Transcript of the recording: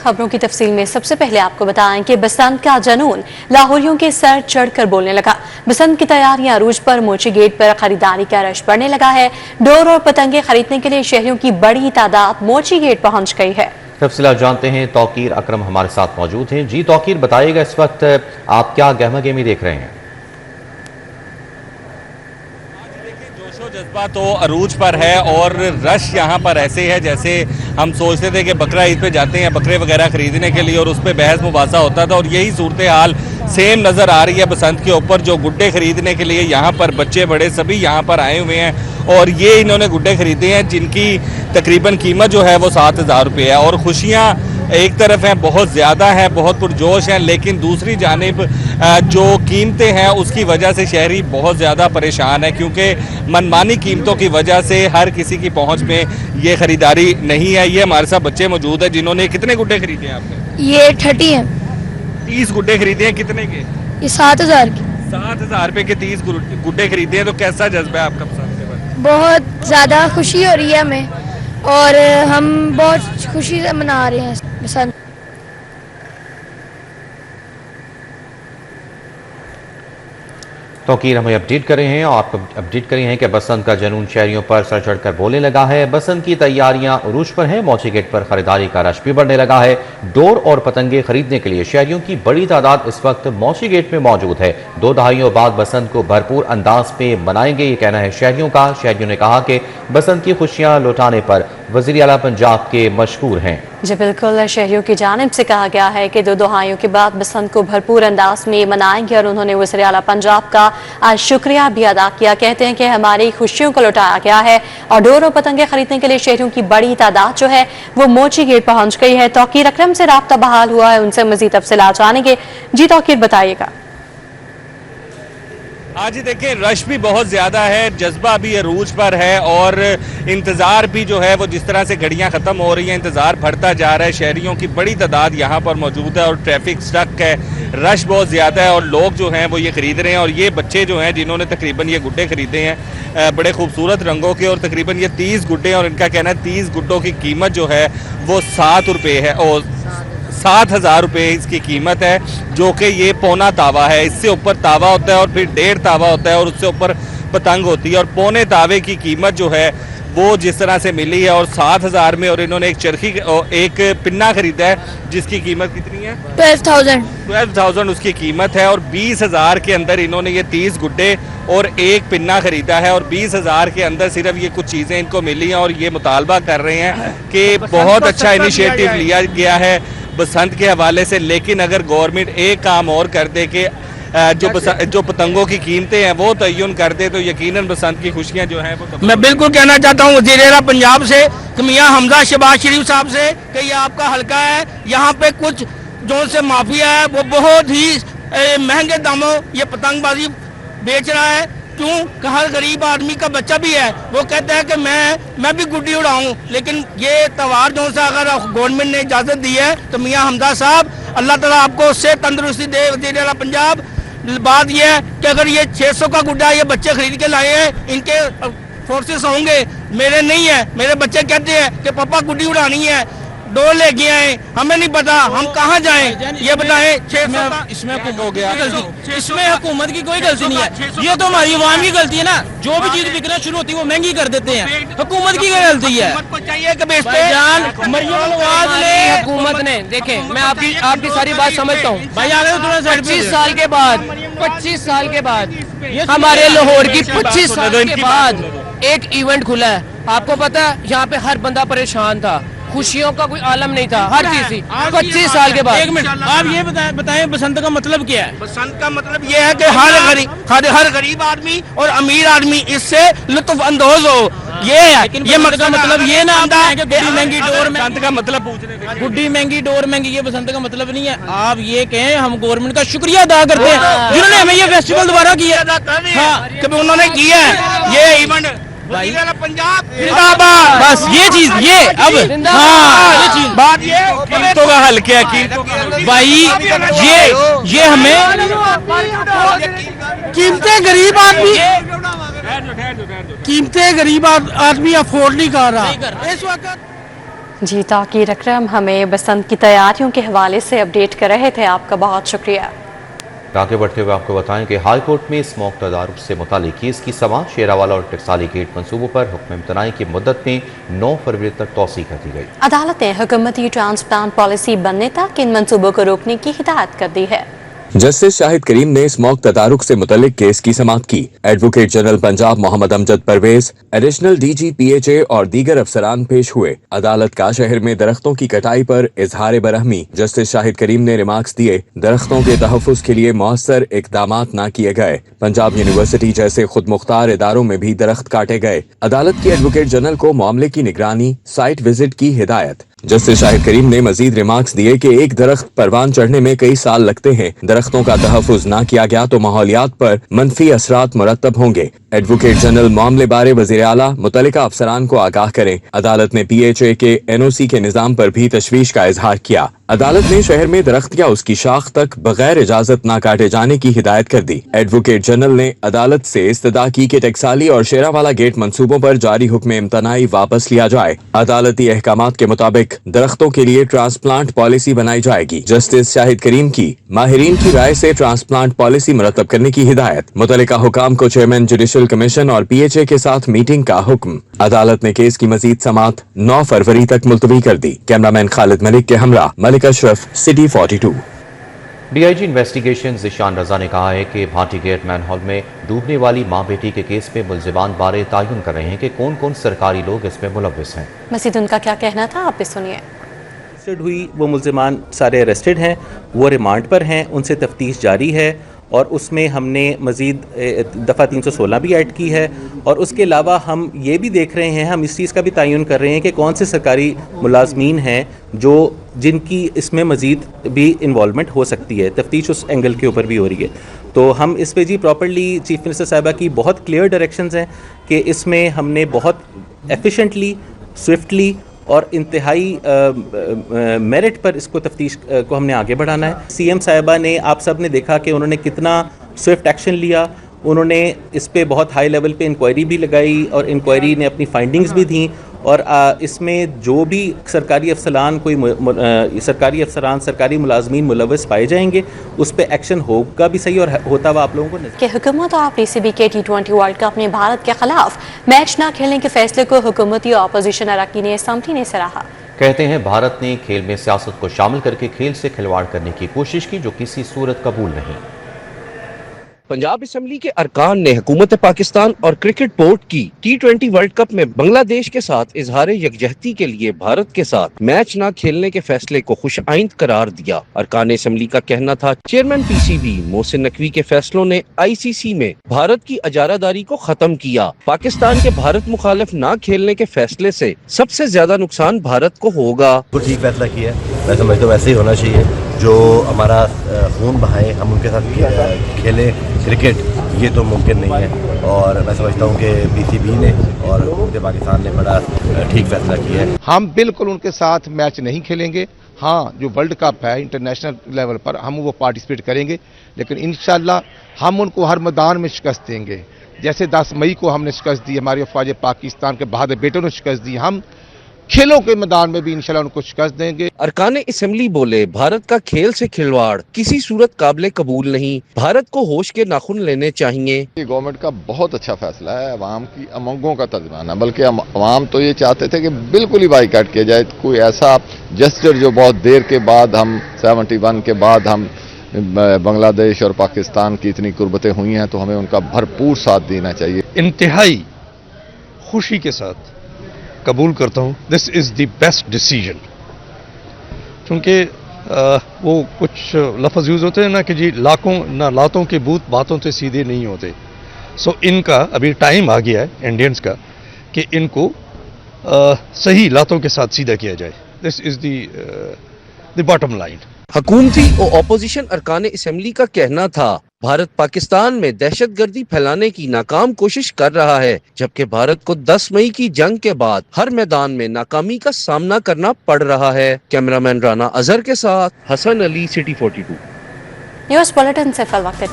खबरों की तफसील में सबसे पहले आपको बताएं कि बसंत का जनून लाहौरियों के सर चढ़कर बोलने लगा। बसंत की तैयारियां अरूज पर मोची गेट पर खरीदारी का रश बढ़ने लगा है। डोर और पतंगे खरीदने के लिए शहरियों की बड़ी तादाद मोची गेट पहुंच गई है। तफसीलात जानते हैं, तौकीर अकरम हमारे साथ मौजूद हैं। जी तौकीर, बताइएगा इस वक्त आप क्या गहमा गहमी देख रहे हैं? जज्बा तो अरूज पर है और रश यहाँ पर ऐसे है जैसे हम सोचते थे कि बकरा ईद पे जाते हैं बकरे वगैरह खरीदने के लिए और उस पर बहस मुबासा होता था, और यही सूरत हाल सेम नज़र आ रही है बसंत के ऊपर। जो गुड्डे खरीदने के लिए यहाँ पर बच्चे बड़े सभी यहाँ पर आए हुए हैं और ये इन्होंने गुड्डे खरीदे हैं जिनकी तकरीबन कीमत जो है वो 7,000 रुपये है। और खुशियाँ एक तरफ हैं, बहुत ज़्यादा हैं, बहुत पुरजोश हैं, लेकिन दूसरी जानिब जो कीमतें हैं उसकी वजह से शहरी बहुत ज़्यादा परेशान है, क्योंकि मनमानी कीमतों की वजह से हर किसी की पहुंच में ये ख़रीदारी नहीं है। ये हमारे साथ बच्चे मौजूद हैं जिन्होंने कितने गुड्डे खरीदे हैं आपने? ये 30 है। 30 गुड्डे खरीदे हैं। कितने के? ये 7,000 के। 7,000 रुपये के 30 गुड्डे खरीदे हैं। तो कैसा जज्बा है आपका पसंद के बाद? बहुत ज़्यादा खुशी हो रही है हमें और हम बहुत खुशी से मना रहे हैं बसंत। तौकीर हमें अपडेट कर रहे हैं और आपको अपडेट कर रहे हैं कि बसंत का जनून शहरियों पर सर चढ़कर बोलने लगा है। बसंत की तैयारियां उरूज पर हैं। मोची गेट पर खरीदारी का रश भी बढ़ने लगा है। डोर और पतंगे खरीदने के लिए शहरियों की बड़ी तादाद इस वक्त मोची गेट में मौजूद है। 2 दहाइयों बाद बसंत को भरपूर अंदाज में मनाएंगे, ये कहना है शहरियों का। शहरियों ने कहा कि बसंत की खुशियां लौटाने पर वज़ीर आला पंजाब के मशकूर हैं। जी बिल्कुल, शहरियों की जानिब से कहा गया है कि 2 दहाइयों के बाद बसंत को भरपूर अंदाज में मनाएंगे और उन्होंने वज़ीर आला पंजाब का आज शुक्रिया भी अदा किया। कहते हैं कि हमारी खुशियों को लौटाया गया है और डोर और पतंगे खरीदने के लिए शहरियों की बड़ी तादाद जो है वो मोची गेट पहुंच गई है। तौकीर अकरम से राब्ता बहाल हुआ है, उनसे मजीद तफसीलात जानेंगे। जी तौकीर, बताइएगा। आज देखिए रश भी बहुत ज़्यादा है, जज्बा भी अरूज पर है और इंतज़ार भी जो है वो जिस तरह से घड़ियां ख़त्म हो रही हैं इंतज़ार बढ़ता जा रहा है। शहरियों की बड़ी तादाद यहाँ पर मौजूद है और ट्रैफिक स्टक है, रश बहुत ज़्यादा है और लोग जो हैं वो ये ख़रीद रहे हैं। और ये बच्चे जो हैं जिन्होंने तकरीबन ये गुड्डे ख़रीदे हैं बड़े खूबसूरत रंगों के, और तकरीबन ये 30 गुड्डे हैं और इनका कहना है 30 गुड्डों की कीमत जो है वो 7 रुपये है और 7,000 रुपये इसकी कीमत है, जो कि ये पौना तावा है। इससे ऊपर तावा होता है और फिर 1.5 तावा होता है और उससे ऊपर पतंग होती है। और पौने तावे की कीमत जो है वो जिस तरह से मिली है और 7,000 में, और इन्होंने एक चरखी एक पिन्ना खरीदा है जिसकी कीमत कितनी है? 12,000 उसकी कीमत है। और 20,000 के अंदर इन्होंने ये 30 गुड्डे और एक पिन्ना खरीदा है और 20,000 के अंदर सिर्फ ये कुछ चीज़ें इनको मिली हैं। और ये मुतालबा कर रहे हैं कि बहुत अच्छा इनिशिएटिव लिया गया है बसंत के हवाले से, लेकिन अगर गवर्नमेंट एक काम और कर दे कि जो पतंगों की कीमतें हैं वो तय्युन कर दे तो यकीनन बसंत की खुशियां जो हैं वो। मैं बिल्कुल कहना चाहता हूँ वज़ीर आला पंजाब से कि मियां हमजा शहबाज शरीफ साहब से कि ये आपका हल्का है, यहाँ पे कुछ जो से माफिया है वो बहुत ही महंगे दामों ये पतंगबाजी बेच रहा है। क्यों कि हर गरीब आदमी का बच्चा भी है, वो कहता है कि मैं भी गुड्डी उड़ाऊं, लेकिन ये त्यौहार जो सा अगर गवर्नमेंट ने इजाज़त दी है तो मियां हमजा साहब अल्लाह ताला आपको उससे तंदुरुस्ती दे। वज़ीर आला पंजाब, बात यह है कि अगर ये 600 का गुड्डा ये बच्चे खरीद के लाए हैं, इनके फोर्सेस होंगे, मेरे नहीं है। मेरे बच्चे कहते हैं कि पापा गुड्डी उड़ानी है, डोर ले गए हैं, हमें नहीं पता हम कहाँ जाएं, ये बताएं। 600 इसमें हो गया, इसमें हुकूमत की कोई गलती नहीं है, ये तो हमारी आवाम की गलती है ना। जो भी चीज बिकना शुरू होती है वो महंगी कर देते हैं, हुकूमत की गलती है। चाहिए कि मरियम नवाज ने हुकूमत ने देखे, मैं आपकी सारी बात समझता हूँ भाई। आगे थोड़ा 25 साल के बाद 25 साल के बाद हमारे लाहौर की 25 साल के बाद एक इवेंट खुला है। आपको पता है यहाँ पे हर बंदा परेशान था, खुशियों का कोई आलम नहीं था, हर चीज थी। 25 साल के बाद। एक मिनट, आप ये बताएं बसंत का मतलब क्या है? बसंत का मतलब ये है कि हर गरीब आदमी और अमीर आदमी इससे लुत्फ अंदोज हो। ये है ये मतलब ये ना आता है कि गुड्डी महंगी डोर में, बसंत का मतलब पूछने गुड्डी महंगी डोर महंगी, ये बसंत का मतलब नहीं है। आप ये कहें हम गवर्नमेंट का शुक्रिया अदा करते हैं जिन्होंने हमें ये फेस्टिवल दोबारा किया। हाँ, कभी उन्होंने किया है ये इवेंट। पंजाब बस ये चीज ये अब ये चीज बात ये कीमतों का हल क्या है भाई, ये हमें कीमतें गरीब आदमी अफोर्ड नहीं कर रहा इस वक्त। जी ताकीर अकरम हमें बसंत की तैयारियों के हवाले से अपडेट कर रहे थे, आपका बहुत शुक्रिया। आगे बढ़ते हुए आपको बताएं कि हाई कोर्ट में स्मोक तदारुक से मुतालिक केस की समाअत शेरावाला और टकसाली गेट मंसूबों पर हुक्म इम्तनाई की मुद्दत में 9 फरवरी तक तौसी कर दी गई। अदालत ने हुकूमती ट्रांसप्लांट पॉलिसी बनने तक इन मंसूबों को रोकने की हिदायत कर दी है। जस्टिस शाहिद करीम ने स्मोक तदारुक से मुतल्लिक केस की समाअत की। Advocate general Punjab Mohammad Amjad Parvez, additional DG PHA और दीगर अफसरान पेश हुए। अदालत का शहर में दरख्तों की कटाई पर इजहार बरहमी। जस्टिस शाहिद करीम ने रिमार्क्स दिए, दरख्तों के तहफ़्फ़ुज़ के लिए मौसर इक़दामात न किए गए। पंजाब यूनिवर्सिटी जैसे खुद मुख्तार इदारों में भी दरख्त काटे गए। अदालत की एडवोकेट जनरल को मामले की निगरानी, साइट विजिट की हिदायत। जस्टिस शाहिद करीम ने मजीद रिमार्क्स दिए कि एक दरख्त परवान चढ़ने में कई साल लगते हैं। दरख्तों का तहफ़्फ़ुज़ न किया गया तो माहौलियात पर मनफी असरात मुरतब होंगे। एडवोकेट जनरल मामले बारे वज़ीर आला मुतल्लिका अफसरान को आगाह करें। अदालत ने पीएचए के एनओसी के निज़ाम पर भी तशवीश का इजहार किया। अदालत ने शहर में दरख्त या उसकी शाख तक बगैर इजाजत न काटे जाने की हिदायत कर दी। एडवोकेट जनरल ने अदालत से इस्तदा की कि टकसाली और शेरावाला गेट मंसूबों पर जारी हुक्म इम्तनाई वापस लिया जाए। अदालती अहकामात के मुताबिक दरख्तों के लिए ट्रांसप्लांट पॉलिसी बनाई जाएगी। जस्टिस शाहिद करीम की माहिरीन की राय से ट्रांसप्लांट पॉलिसी मुरतब करने की हिदायत। मुतल्लिका हुकाम को चेयरमैन जुडिशल कमीशन और पीएचए के साथ मीटिंग का हुक्म। अदालत ने केस की मजीद समाअत 9 फरवरी तक मुलतवी कर दी। कैमरामैन खालिद मलिक के Humaira Malik Ashraf, city 42। DIG investigation Zeeshan Raza ने कहा है कि भाटी गेट मैनहोल में डूबने वाली मां बेटी के केस में मुल्जिमान बारे तयन कर रहे हैं कि कौन कौन सरकारी लोग इसमें मुलव्विस हैं। मजीद उनका क्या कहना था, आप भी सुनिए। अरेस्टेड हुई वो मुल्जिमान सारे अरेस्टेड हैं, वो रिमांड पर हैं, उनसे तफ्तीश जारी है और उसमें हमने मज़ीद दफ़ा 316 भी ऐड की है। और उसके अलावा हम ये भी देख रहे हैं, हम इस चीज़ का भी तयन कर रहे हैं कि कौन से सरकारी मुलाजमीन हैं जो जिनकी इसमें मज़ीद भी इन्वॉल्वमेंट हो सकती है। तफ्तीश उस एंगल के ऊपर भी हो रही है। तो हम इस पे जी प्रॉपर्ली चीफ मिनिस्टर साहिबा की बहुत क्लियर डायरेक्शंस हैं कि इसमें हमने बहुत एफिशिएंटली, स्विफ्टली और इंतहाई मेरिट पर इसको तफ्तीश को हमने आगे बढ़ाना है। सीएम साहिबा ने, आप सब ने देखा कि उन्होंने कितना स्विफ्ट एक्शन लिया। उन्होंने इस पे बहुत हाई लेवल पे इंक्वायरी भी लगाई और इंक्वायरी ने अपनी फाइंडिंग्स भी दी। और इसमें जो भी सरकारी अफसरान सरकारी मुलाजमीन मुलव्वस पाए जाएंगे उस पर एक्शन होगा भी सही और होता हुआ आप लोगों को कि हुकूमत और पीसीबी के T20 वर्ल्ड कप में भारत के खिलाफ मैच न खेलने के फैसले को हुकूमती और अपोजिशन अरकान असम्बली ने सराहा। कहते हैं भारत ने खेल में सियासत को शामिल करके खेल से खिलवाड़ करने की कोशिश की, जो किसी सूरत कबूल नहीं। पंजाब असम्बली के अरकान ने हुकूमत पाकिस्तान और क्रिकेट बोर्ड की T20 वर्ल्ड कप में बांग्लादेश के साथ इजहार यकजहती के लिए भारत के साथ मैच न खेलने के फैसले को खुश आइंद करार दिया। अरकान असम्बली का कहना था, चेयरमैन पीसीबी मोहसिन नकवी के फैसलों ने आईसीसी में भारत की अजारादारी को खत्म किया। पाकिस्तान के भारत मुखालिफ न खेलने के फैसले से सबसे ज्यादा नुकसान भारत को होगा। ठीक फैसला किया, मैं समझता हूँ वैसे ही होना चाहिए। जो हमारा खून बहाए, हम उनके साथ खेलें क्रिकेट, ये तो मुमकिन नहीं है। और मैं समझता हूँ कि पीसीबी ने और हुकूमत पाकिस्तान ने बड़ा ठीक फैसला किया है। हम बिल्कुल उनके साथ मैच नहीं खेलेंगे। हाँ, जो वर्ल्ड कप है इंटरनेशनल लेवल पर हम वो पार्टिसिपेट करेंगे, लेकिन इंशाल्लाह हम उनको हर मैदान में शिकस्त देंगे। जैसे 10 मई को हमने शिकस्त दी, हमारे अफवाज पाकिस्तान के बहादुर बेटों ने शिकस्त दी, हम खेलों के मैदान में भी इंशाल्लाह उनको शिकस्त देंगे। अरकान असेंबली बोले, भारत का खेल से खिलवाड़ किसी सूरत काबिल कबूल नहीं, भारत को होश के नाखून लेने चाहिए। ये गवर्नमेंट का बहुत अच्छा फैसला है, अवाम की अमंगों का तर्जुमाना, बल्कि अवाम तो ये चाहते थे कि बिल्कुल ही बाइकाट किया जाए। कोई ऐसा जेस्चर जो बहुत देर के बाद, हम 71 के बाद हम बांग्लादेश और पाकिस्तान की इतनी कुर्बतें हुई हैं, तो हमें उनका भरपूर साथ देना चाहिए। इंतहाई खुशी के साथ कबूल करता हूँ, this is the best decision. क्योंकि वो कुछ लफ्ज़ यूज़ होते हैं ना कि जी लातों के बूत बातों से सीधे नहीं होते। सो इनका अभी टाइम आ गया है इंडियंस का कि इनको सही लातों के साथ सीधा किया जाए। This is the bottom line. हुकूमती और अपोजिशन अरकान असेंबली का कहना था, भारत पाकिस्तान में दहशतगर्दी फैलाने की नाकाम कोशिश कर रहा है, जबकि भारत को 10 मई की जंग के बाद हर मैदान में नाकामी का सामना करना पड़ रहा है। कैमरामैन राना अजहर के साथ Hasan Ali, city 42। News bulletin से फिल वक्त